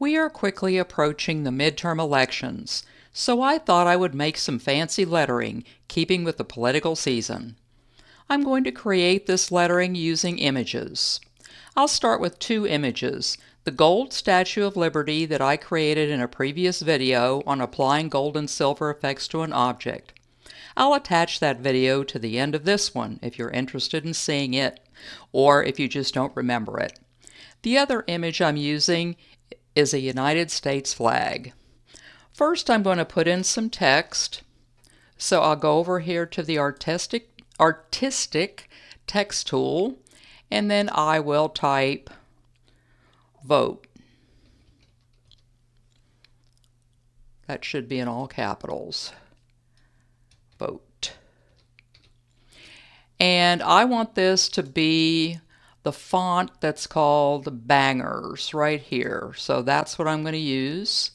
We are quickly approaching the midterm elections, so I thought I would make some fancy lettering, keeping with the political season. I'm going to create this lettering using images. I'll start with two images, the gold Statue of Liberty that I created in a previous video on applying gold and silver effects to an object. I'll attach that video to the end of this one if you're interested in seeing it, or if you just don't remember it. The other image I'm using is a United States flag. First, I'm going to put in some text. So I'll go over here to the artistic text tool, and then I will type vote. That should be in all capitals. Vote. And I want this to be the font that's called Bangers right here. So that's what I'm going to use.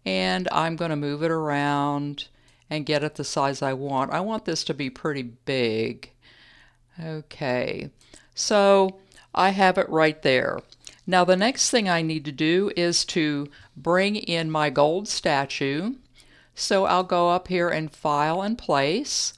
And I'm going to move it around and get it the size I want. I want this to be pretty big. Okay, so I have it right there. Now the next thing I need to do is to bring in my gold statue. So I'll go up here and File and Place.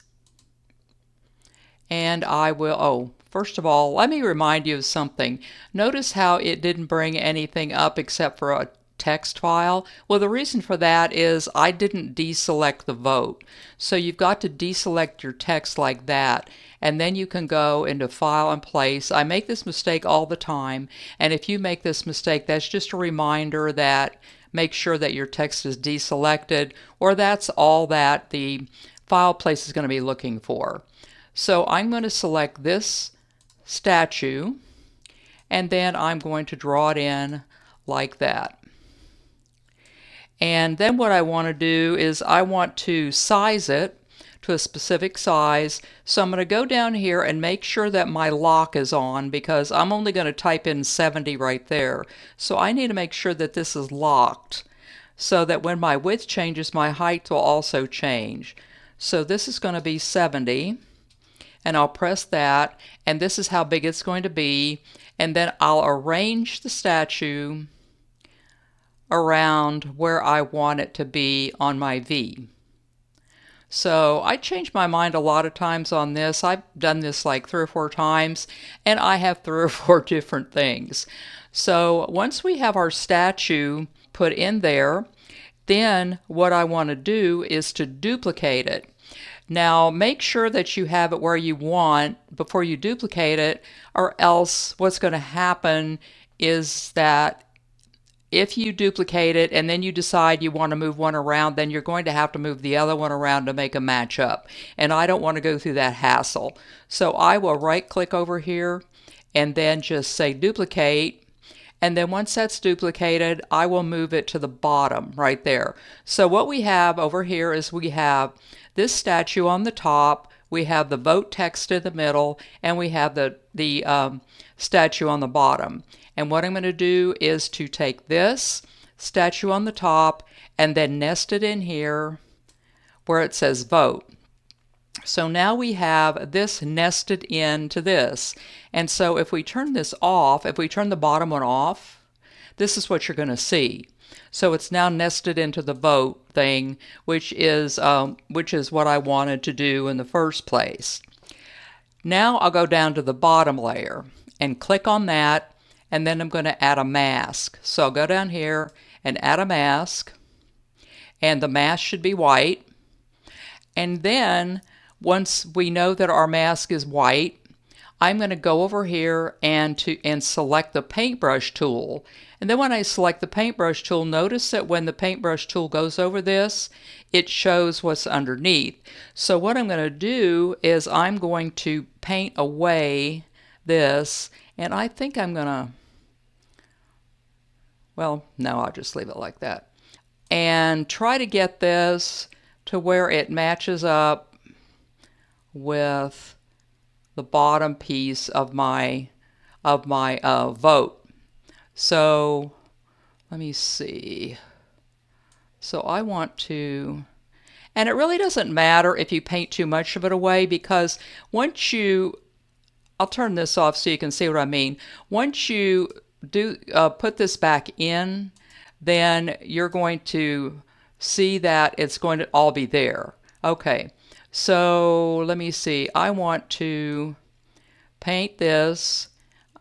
And I will, first of all, let me remind you of something. Notice how it didn't bring anything up except for a text file. Well, the reason for that is I didn't deselect the vote. So you've got to deselect your text like that, and then you can go into File and Place. I make this mistake all the time, and if you make this mistake, that's just a reminder that make sure that your text is deselected, or that's all that the file place is going to be looking for. So I'm going to select this statue, and then I'm going to draw it in like that. And then what I want to do is I want to size it to a specific size. So I'm going to go down here and make sure that my lock is on, because I'm only going to type in 70 right there. So I need to make sure that this is locked so that when my width changes, my height will also change. So this is going to be 70. And I'll press that, and this is how big it's going to be, and then I'll arrange the statue around where I want it to be on my V. So I change my mind a lot of times on this. I've done this like 3 or 4 times, and I have 3 or 4 different things. So once we have our statue put in there, then what I want to do is to duplicate it. Now make sure that you have it where you want before you duplicate it, or else what's going to happen is that if you duplicate it and then you decide you want to move one around, then you're going to have to move the other one around to make them match up. And I don't want to go through that hassle. So I will right click over here and then just say duplicate. And then once that's duplicated, I will move it to the bottom right there. So what we have over here is we have this statue on the top, we have the vote text in the middle, and we have the statue on the bottom. And what I'm going to do is to take this statue on the top and then nest it in here where it says vote. So now we have this nested into this. And so if we turn this off, if we turn the bottom one off, this is what you're going to see. So it's now nested into the vote thing, which is what I wanted to do in the first place. Now I'll go down to the bottom layer and click on that, and then I'm going to add a mask. So I'll go down here and add a mask, and the mask should be white. And then once we know that our mask is white, I'm going to go over here and select the paintbrush tool. And then when I select the paintbrush tool, notice that when the paintbrush tool goes over this, it shows what's underneath. So what I'm going to do is I'm going to paint away this, and I think I'm going to, well, no, I'll just leave it like that. And try to get this to where it matches up with the bottom piece of my vote. So let me see. So I want to, and it really doesn't matter if you paint too much of it away, because once you, I'll turn this off so you can see what I mean. Once you do put this back in, then you're going to see that it's going to all be there. Okay, so let me see. I want to paint this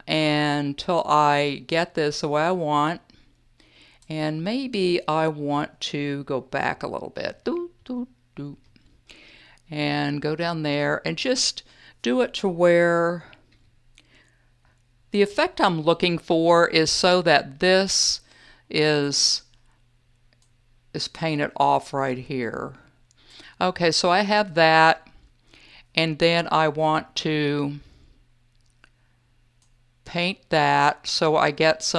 until I get this the way I want. And maybe I want to go back a little bit. And go down there and just do it to where the effect I'm looking for is so that this is painted off right here. Okay, so I have that, and then I want to paint that so I get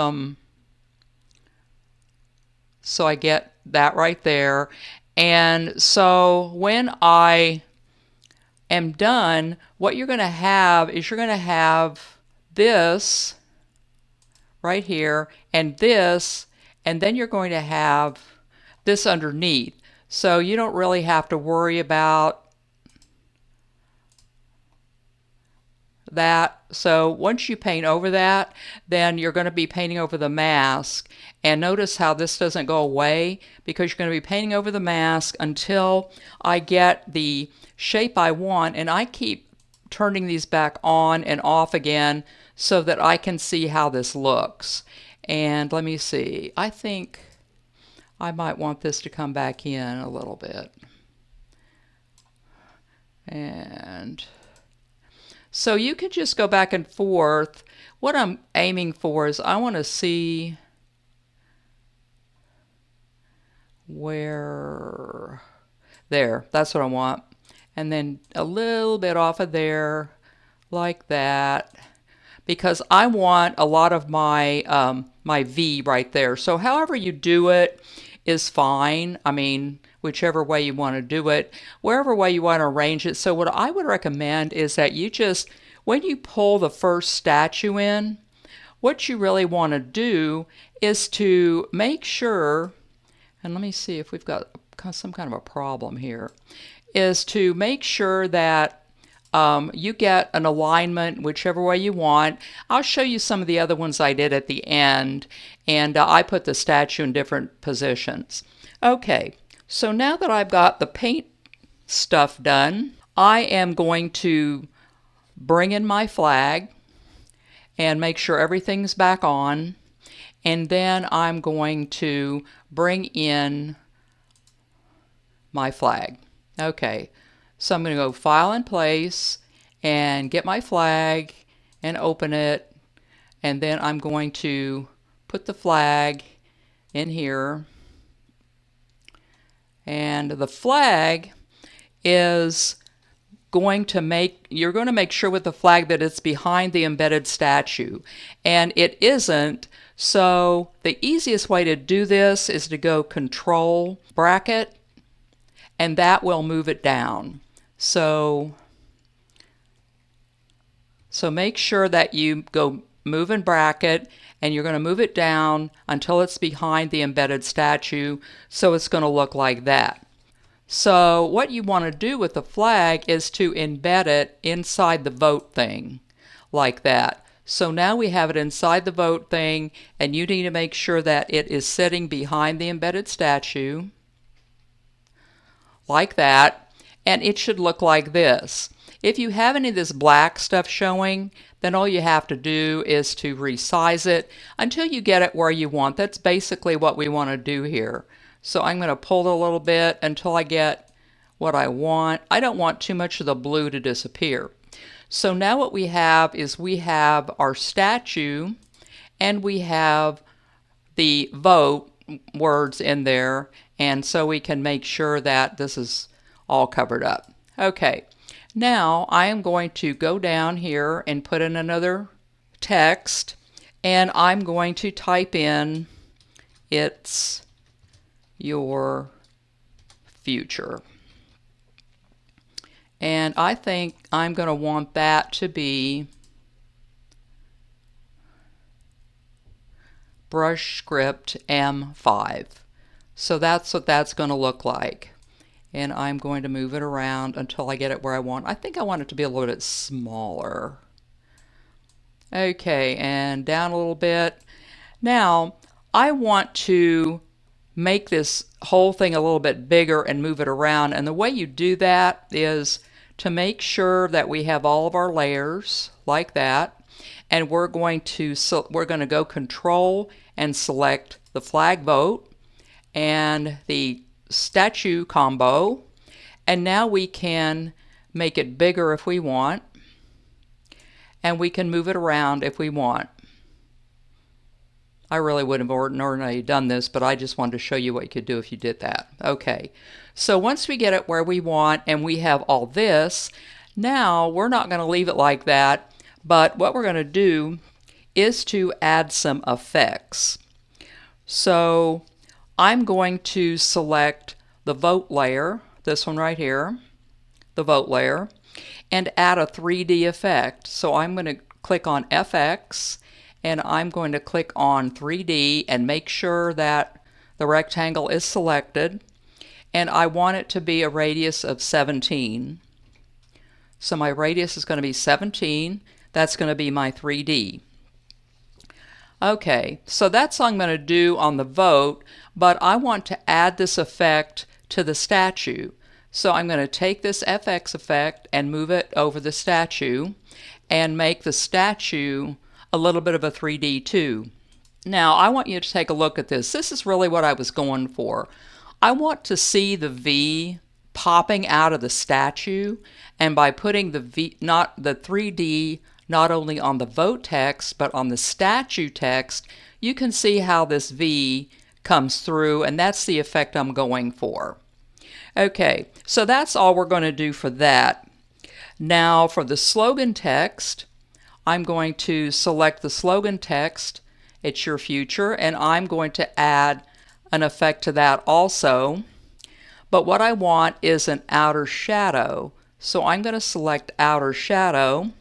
that right there. And so when I am done, what you're going to have is you're going to have this right here and this, and then you're going to have this underneath. So you don't really have to worry about that. So once you paint over that, then you're going to be painting over the mask. And notice how this doesn't go away, because you're going to be painting over the mask until I get the shape I want. And I keep turning these back on and off again so that I can see how this looks. And let me see. I think I might want this to come back in a little bit. And so you can just go back and forth. What I'm aiming for is I want to see where, there, that's what I want. And then a little bit off of there, like that, because I want a lot of my, my V right there. So however you do it is fine. I mean, whichever way you want to do it, wherever way you want to arrange it. So what I would recommend is that you just, when you pull the first statue in, what you really want to do is to make sure, and let me see if we've got some kind of a problem here, is to make sure that you get an alignment whichever way you want. I'll show you some of the other ones I did at the end, and I put the statue in different positions. Okay, so now that I've got the paint stuff done, I am going to bring in my flag and make sure everything's back on, and then I'm going to bring in my flag. Okay, so I'm going to go File and Place and get my flag and open it, and then I'm going to put the flag in here. And the flag is going to you're going to make sure with the flag that it's behind the embedded statue, and it isn't. So the easiest way to do this is to go Control bracket, and that will move it down. So make sure that you go Move and Bracket, and you're going to move it down until it's behind the embedded statue, so it's going to look like that. So what you want to do with the flag is to embed it inside the vote thing, like that. So now we have it inside the vote thing, and you need to make sure that it is sitting behind the embedded statue, like that, and it should look like this. If you have any of this black stuff showing, then all you have to do is to resize it until you get it where you want. That's basically what we want to do here. So I'm going to pull it a little bit until I get what I want. I don't want too much of the blue to disappear. So now what we have is we have our statue, and we have the vote words in there, and so we can make sure that this is all covered up. Okay, now I am going to go down here and put in another text, and I'm going to type in "It's your future." And I think I'm going to want that to be brush script M5. So that's what that's going to look like. And I'm going to move it around until I get it where I want. I think I want it to be a little bit smaller. Okay, and down a little bit. Now, I want to make this whole thing a little bit bigger and move it around. And the way you do that is to make sure that we have all of our layers like that. And we're going to go Control and select the flag vote and the statue combo. And now we can make it bigger if we want. And we can move it around if we want. I really wouldn't have ordinarily done this, but I just wanted to show you what you could do if you did that. Okay, so once we get it where we want and we have all this, now we're not going to leave it like that, but what we're going to do is to add some effects. So I'm going to select the vote layer, this one right here, the vote layer, and add a 3D effect. So I'm going to click on FX, and I'm going to click on 3D and make sure that the rectangle is selected, and I want it to be a radius of 17. So my radius is going to be 17. That's going to be my 3D. Okay, so that's what I'm going to do on the vote, but I want to add this effect to the statue. So I'm going to take this FX effect and move it over the statue and make the statue a little bit of a 3D too. Now I want you to take a look at this. This is really what I was going for. I want to see the V popping out of the statue, and by putting the 3D not only on the vote text but on the statue text, you can see how this V comes through, and that's the effect I'm going for. Okay, so that's all we're going to do for that. Now for the slogan text, I'm going to select the slogan text, "It's Your Future," and I'm going to add an effect to that also. But what I want is an outer shadow. So I'm going to select outer shadow,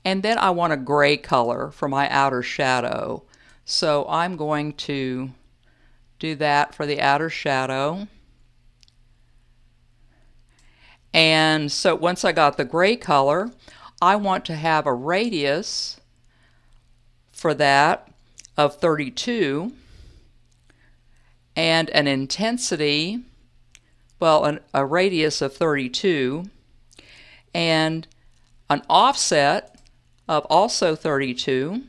and then I want a gray color for my outer shadow. So I'm going to do that for the outer shadow. And so once I got the gray color, I want to have a radius for that of 32 and an intensity, well, a radius of 32 and an offset of also 32,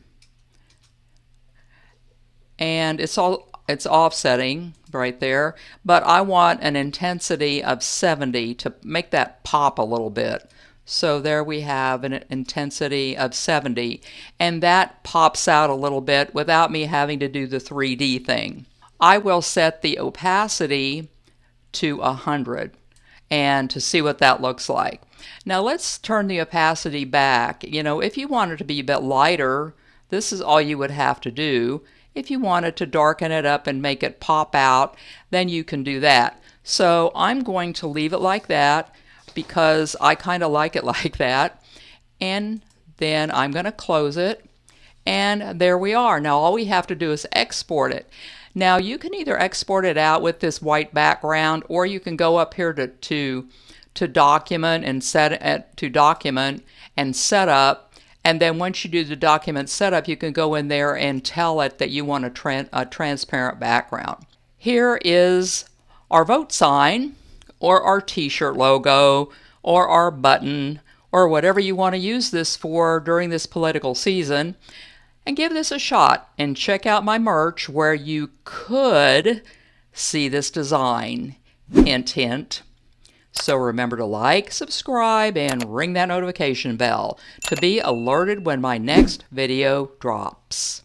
and it's offsetting right there, but I want an intensity of 70 to make that pop a little bit. So there we have an intensity of 70, and that pops out a little bit without me having to do the 3D thing. I will set the opacity to 100 and to see what that looks like. Now let's turn the opacity back. You know, if you want it to be a bit lighter, this is all you would have to do. If you wanted to darken it up and make it pop out, then you can do that. So I'm going to leave it like that because I kind of like it like that. And then I'm going to close it. And there we are. Now all we have to do is export it. Now you can either export it out with this white background, or you can go up here to document and set up. And then once you do the document setup, you can go in there and tell it that you want a transparent background. Here is our vote sign, or our t-shirt logo, or our button, or whatever you want to use this for during this political season. And give this a shot and check out my merch where you could see this design. Hint, hint. So remember to like, subscribe, and ring that notification bell to be alerted when my next video drops.